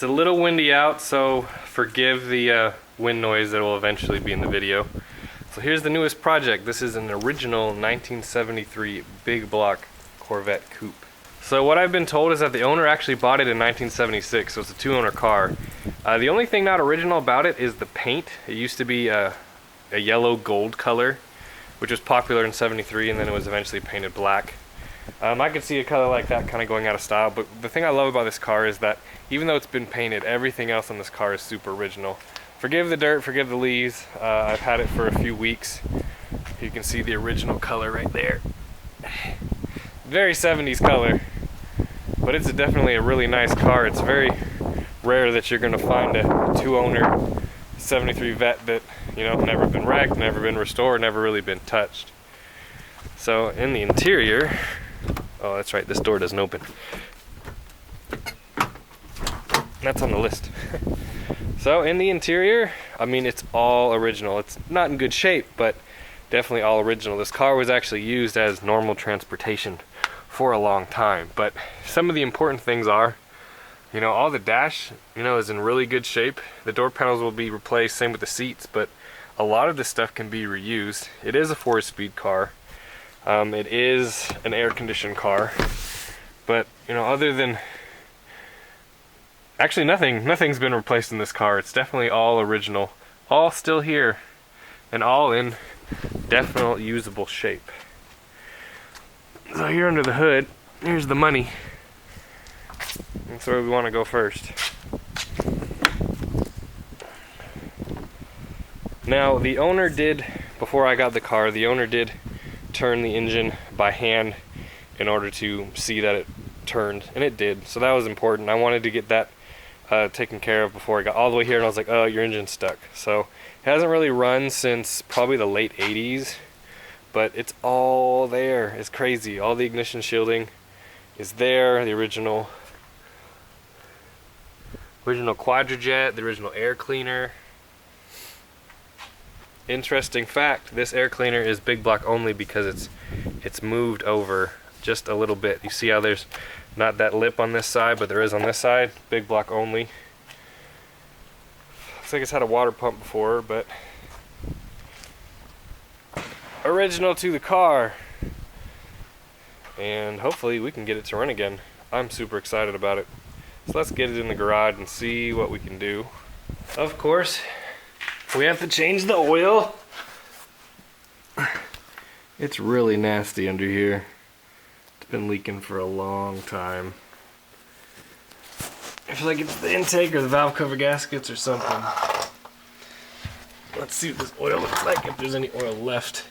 a little windy out, so forgive the wind noise that will eventually be in the video. So here's the newest project. This is an original 1973 big block Corvette coupe. So what I've been told is that the owner actually bought it in 1976, so it's a two-owner car. The only thing not original about it is the paint. It used to be a yellow gold color, which was popular in 73, and then it was eventually painted black. I could see a color like that kind of going out of style, but the thing I love about this car is that even though it's been painted, everything else on this car is super original. Forgive the dirt, forgive the leaves. I've had it for a few weeks. You can see the original color right there. Very 70s color, but it's definitely a really nice car. It's very rare that you're going to find a two-owner 73 Vette that, you know, never been wrecked, never been restored, never really been touched. So in the interior, oh that's right, this door doesn't open. That's on the list. So in the interior, I mean, it's all original. It's not in good shape, but definitely all original. This car was actually used as normal transportation for a long time, but some of the important things are, you know, all the dash, you know, is in really good shape. The door panels will be replaced, same with the seats, but a lot of this stuff can be reused. It is a 4-speed car. It is an air-conditioned car, but, you know, other than, actually nothing's been replaced in this car. It's definitely all original, all still here, and all in definite usable shape. So here under the hood, here's the money. That's where we want to go first. Now the owner did, before I got the car, the owner did turn the engine by hand in order to see that it turned, and it did, so that was important. I wanted to get that taken care of before I got all the way here, and I was like, oh, your engine's stuck. So it hasn't really run since probably the late 80s, but it's all there. It's crazy. All the ignition shielding is there, the original Quadrajet, the original air cleaner. Interesting fact, this air cleaner is big block only because it's moved over just a little bit. You see how there's not that lip on this side, but there is on this side. Big block only. Looks like it's had a water pump before, but original to the car. And hopefully we can get it to run again. I'm super excited about it. So let's get it in the garage and see what we can do. Of course, we have to change the oil. It's really nasty under here. It's been leaking for a long time. I feel like it's the intake or the valve cover gaskets or something. Let's see what this oil looks like, if there's any oil left.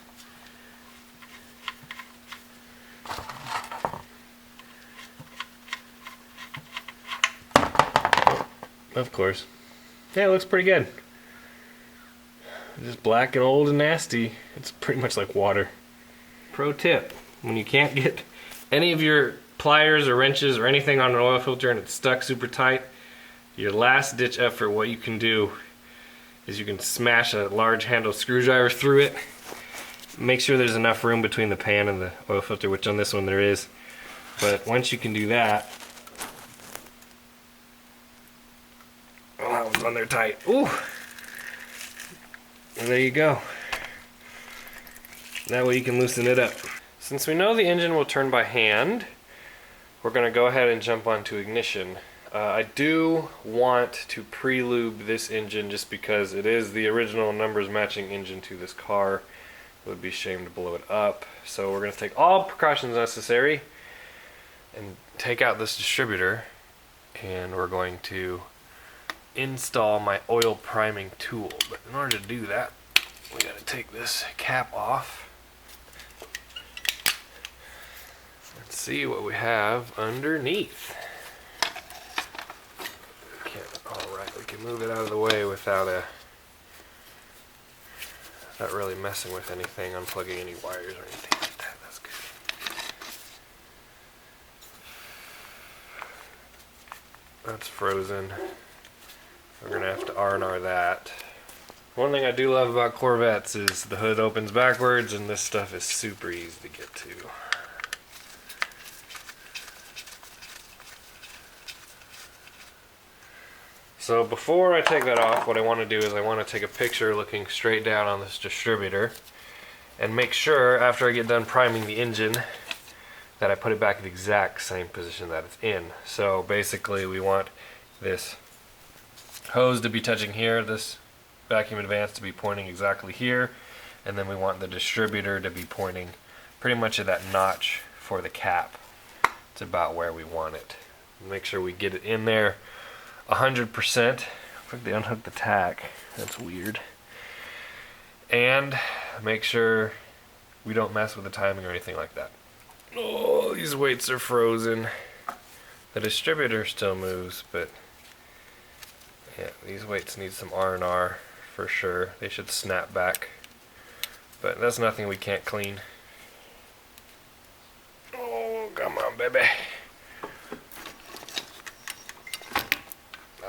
Of course. Yeah, it looks pretty good. Just black and old and nasty. It's pretty much like water. Pro tip, when you can't get any of your pliers or wrenches or anything on an oil filter and it's stuck super tight, your last ditch effort, what you can do is you can smash a large handled screwdriver through it. Make sure there's enough room between the pan and the oil filter, which on this one there is. But once you can do that, oh, that one's on there tight. Ooh! And there you go. That way you can loosen it up. Since we know the engine will turn by hand, we're going to go ahead and jump onto ignition. I do want to pre-lube this engine just because it is the original numbers matching engine to this car. It would be a shame to blow it up. So we're going to take all precautions necessary and take out this distributor, and we're going to install my oil priming tool. But in order to do that, we got to take this cap off. Let's see what we have underneath. Alright, we can move it out of the way without not really messing with anything, unplugging any wires or anything like that. That's good. That's frozen. We're going to have to R&R that. One thing I do love about Corvettes is the hood opens backwards, and this stuff is super easy to get to. So before I take that off, what I want to do is I want to take a picture looking straight down on this distributor and make sure after I get done priming the engine that I put it back in the exact same position that it's in. So basically we want this hose to be touching here, this vacuum advance to be pointing exactly here, and then we want the distributor to be pointing pretty much at that notch for the cap. It's about where we want it. Make sure we get it in there 100%. Looks like they unhooked the tack. That's weird. And make sure we don't mess with the timing or anything like that. Oh, these weights are frozen. The distributor still moves, but yeah, these weights need some R&R for sure. They should snap back, but that's nothing we can't clean. Oh, come on, baby.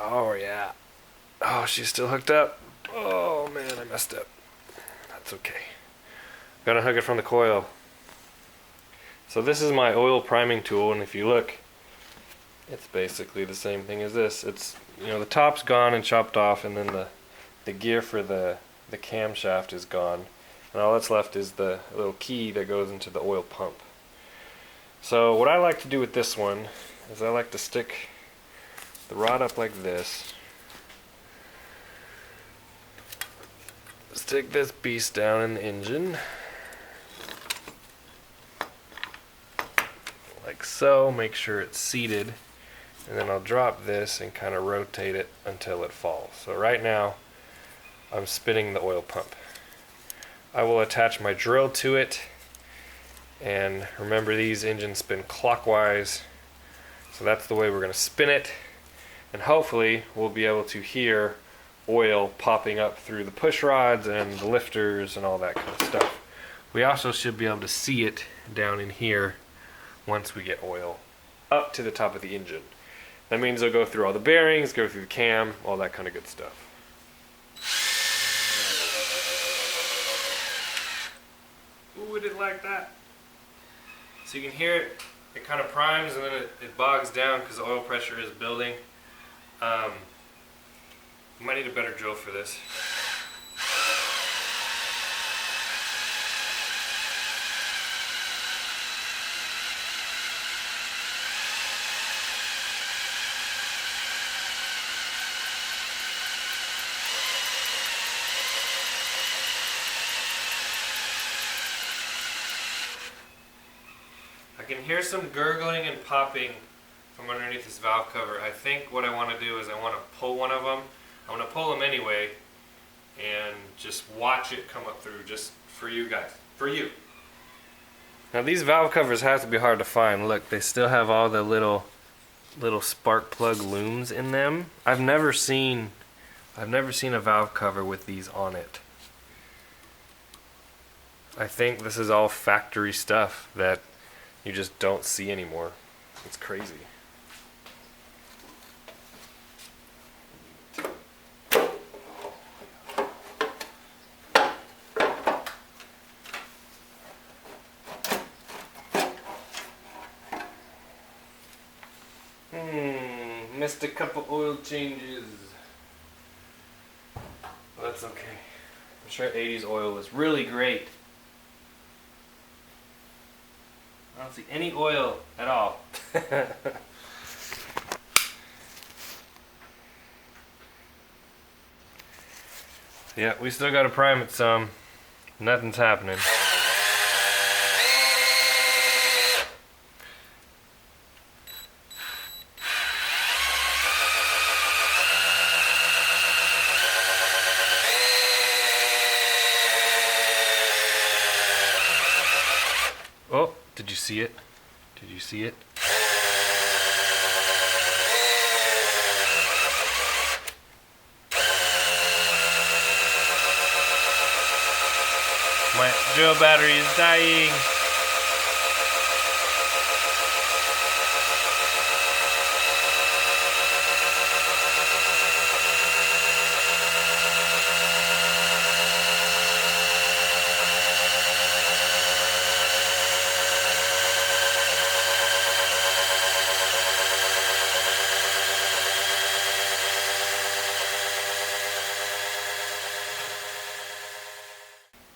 Oh, yeah. Oh, she's still hooked up. Oh, man, I messed up. That's okay. Gotta hook it from the coil. So this is my oil priming tool, and if you look, it's basically the same thing as this. It's, you know, the top's gone and chopped off, and then the gear for the camshaft is gone. And all that's left is the little key that goes into the oil pump. So what I like to do with this one is I like to stick the rod up like this. Stick this beast down in the engine. Like so, make sure it's seated. And then I'll drop this and kind of rotate it until it falls. So right now, I'm spinning the oil pump. I will attach my drill to it. And remember, these engines spin clockwise. So that's the way we're going to spin it. And hopefully we'll be able to hear oil popping up through the push rods and the lifters and all that kind of stuff. We also should be able to see it down in here once we get oil up to the top of the engine. That means it'll go through all the bearings, go through the cam, all that kind of good stuff. Ooh, I didn't like that. So you can hear it, it kind of primes and then it bogs down because the oil pressure is building. You might need a better drill for this. I can hear some gurgling and popping from underneath this valve cover. I think what I want to do is I want to pull one of them. I'm going to pull them anyway and just watch it come up through, just for you guys. For you. Now these valve covers have to be hard to find. Look, they still have all the little spark plug looms in them. I've never seen a valve cover with these on it. I think this is all factory stuff that you just don't see anymore. It's crazy. Missed a couple oil changes. Well, that's okay. I'm sure 80s oil was really great. I don't see any oil at all. Yeah, we still gotta prime it some. Nothing's happening. Oh, did you see it? Did you see it? My drill battery is dying.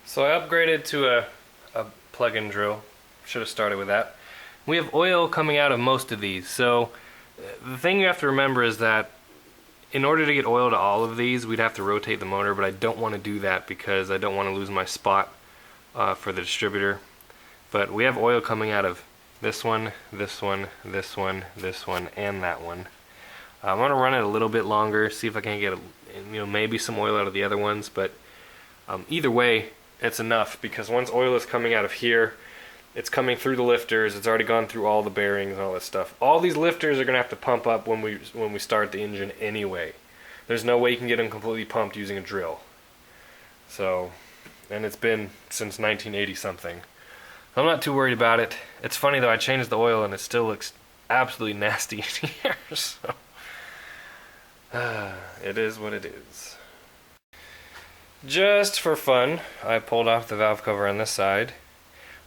So I upgraded to a plug-in drill. Should have started with that. We have oil coming out of most of these. So the thing you have to remember is that in order to get oil to all of these, we'd have to rotate the motor, but I don't want to do that because I don't want to lose my spot for the distributor. But we have oil coming out of this one, this one, this one, this one, and that one. I'm going to run it a little bit longer, see if I can get maybe some oil out of the other ones, but either way, it's enough because once oil is coming out of here, it's coming through the lifters, it's already gone through all the bearings and all this stuff. All these lifters are going to have to pump up when we start the engine anyway. There's no way you can get them completely pumped using a drill. So, and it's been since 1980 something. I'm not too worried about it. It's funny though, I changed the oil and it still looks absolutely nasty in here. So, it is what it is. Just for fun, I pulled off the valve cover on this side.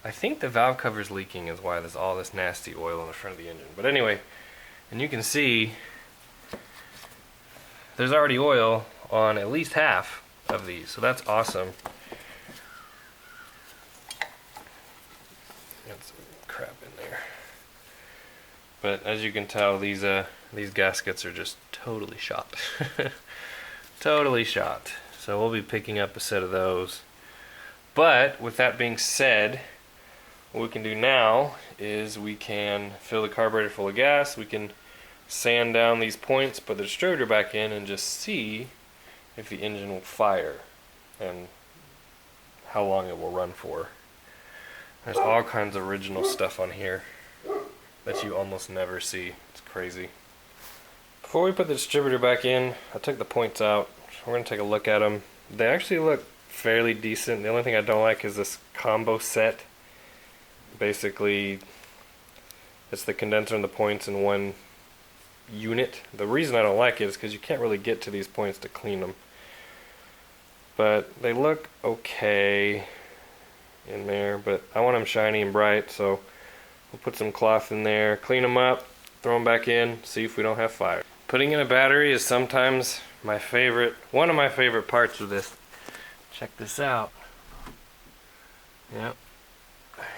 I think the valve cover's leaking is why there's all this nasty oil in the front of the engine. But anyway, and you can see there's already oil on at least half of these, so that's awesome. Got some crap in there. But as you can tell, these gaskets are just totally shot. Totally shot. So we'll be picking up a set of those. But with that being said, what we can do now is we can fill the carburetor full of gas, we can sand down these points, put the distributor back in, and just see if the engine will fire and how long it will run for. There's all kinds of original stuff on here that you almost never see. It's crazy. Before we put the distributor back in, I took the points out. We're going to take a look at them. They actually look fairly decent. The only thing I don't like is this combo set. Basically, it's the condenser and the points in one unit. The reason I don't like it is because you can't really get to these points to clean them. But they look okay in there, but I want them shiny and bright, so we'll put some cloth in there, clean them up, throw them back in, see if we don't have fire. Putting in a battery is sometimes one of my favorite parts of this. Check this out. Yep.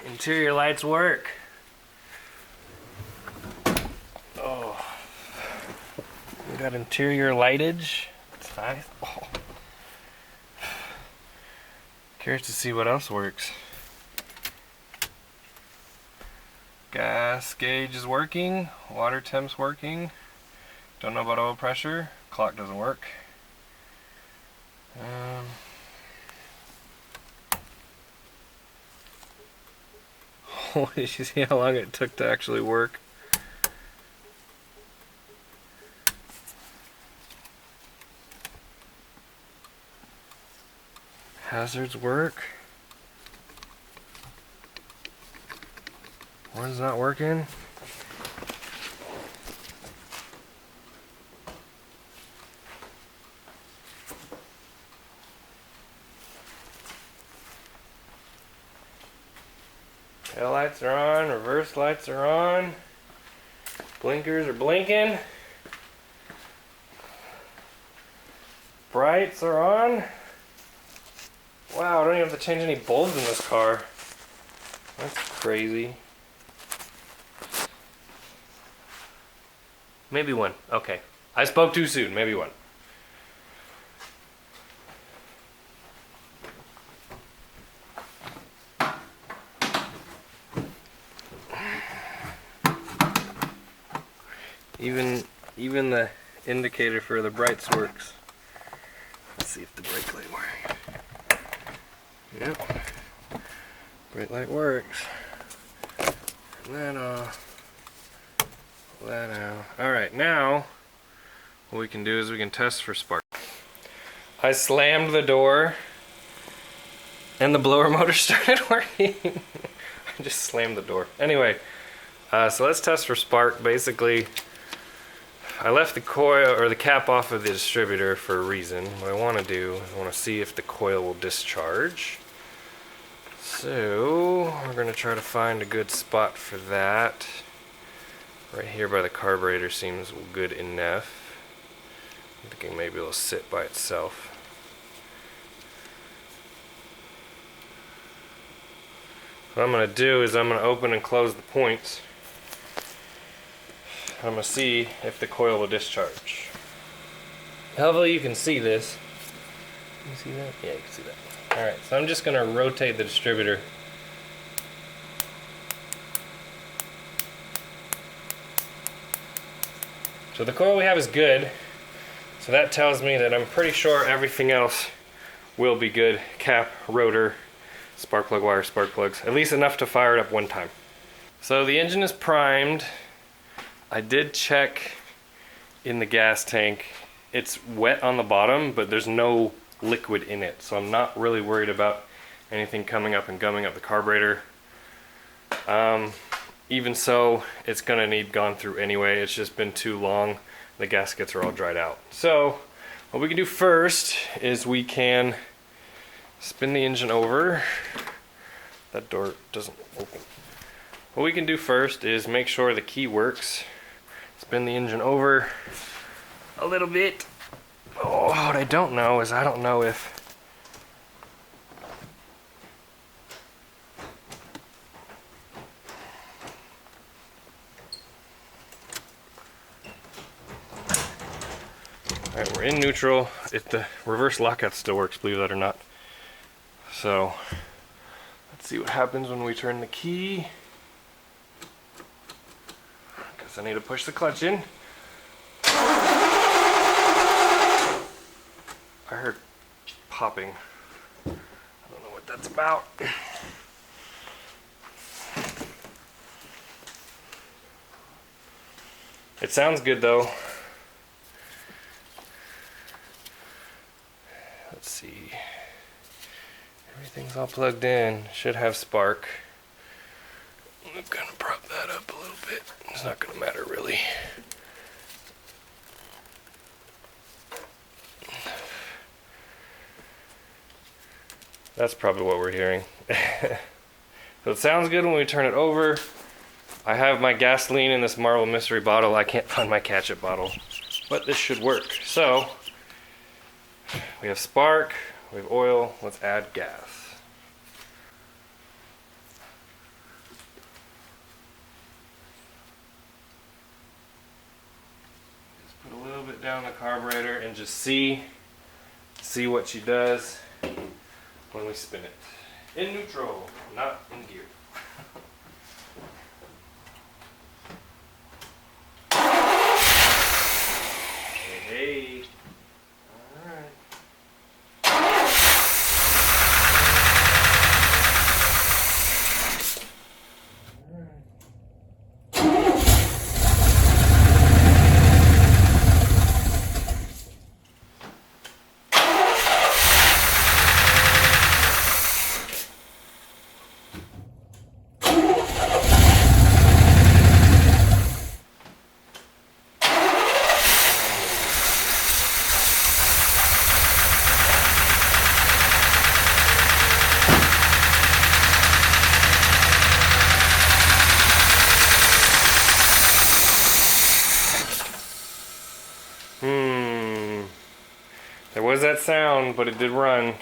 Interior lights work. Oh. We got interior lightage. That's nice. Oh. Curious to see what else works. Gas gauge is working. Water temp's working. Don't know about oil pressure. Clock doesn't work. Did you see how long it took to actually work? Hazards work. One's not working. Tail lights are on, reverse lights are on, blinkers are blinking, brights are on. Wow, I don't even have to change any bulbs in this car. That's crazy. Maybe one. Okay. I spoke too soon. Maybe one. Even the indicator for the brights works. Let's see if the brake light works. Yep. Brake light works. And that off. That out. Alright, now what we can do is we can test for spark. I slammed the door and the blower motor started working. I just slammed the door. Anyway, so let's test for spark. Basically, I left the coil or the cap off of the distributor for a reason. What I want to do is I want to see if the coil will discharge. So we're going to try to find a good spot for that. Right here by the carburetor seems good enough. I'm thinking maybe it'll sit by itself. What I'm going to do is I'm going to open and close the points. I'm going to see if the coil will discharge. Hopefully you can see this. Can you see that? Yeah, you can see that. Alright, so I'm just going to rotate the distributor. So the coil we have is good. So that tells me that I'm pretty sure everything else will be good. Cap, rotor, spark plug wire, spark plugs. At least enough to fire it up one time. So the engine is primed. I did check in the gas tank. It's wet on the bottom, but there's no liquid in it. So I'm not really worried about anything coming up and gumming up the carburetor. Even so, it's gonna need gone through anyway. It's just been too long. The gaskets are all dried out. So what we can do first is we can spin the engine over. That door doesn't open. What we can do first is make sure the key works. Spin the engine over a little bit. Oh, what I don't know is I don't know if Alright, we're in neutral. The reverse lockout still works, believe that or not. So, let's see what happens when we turn the key. Guess I need to push the clutch in. I heard popping. I don't know what that's about. It sounds good though. Let's see. Everything's all plugged in. Should have spark. I'm gonna prop that up a little bit. It's not gonna matter really. That's probably what we're hearing. So it sounds good when we turn it over. I have my gasoline in this Marvel mystery bottle. I can't find my ketchup bottle, but this should work. So we have spark, we have oil, let's add gas. Just put a little bit down the carburetor and just see what she does when we spin it. In neutral, not in gear. Hey. Alright. There was that sound, but it did run.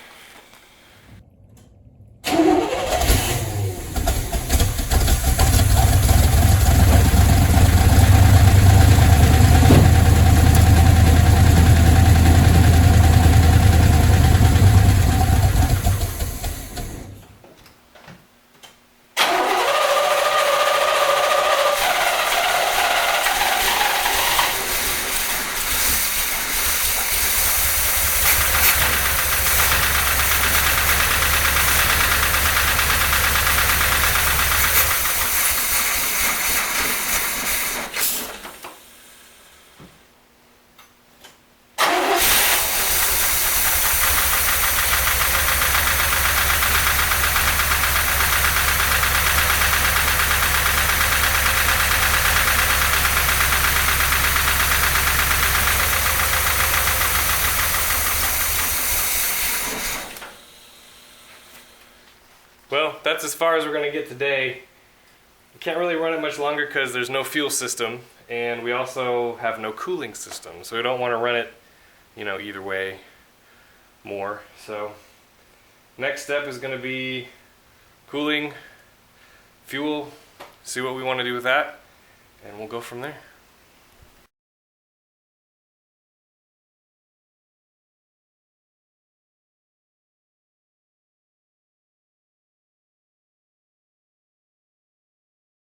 Well, that's as far as we're going to get today. We can't really run it much longer because there's no fuel system, and we also have no cooling system, so we don't want to run it, you know, either way more. So next step is going to be cooling fuel, see what we want to do with that, and we'll go from there.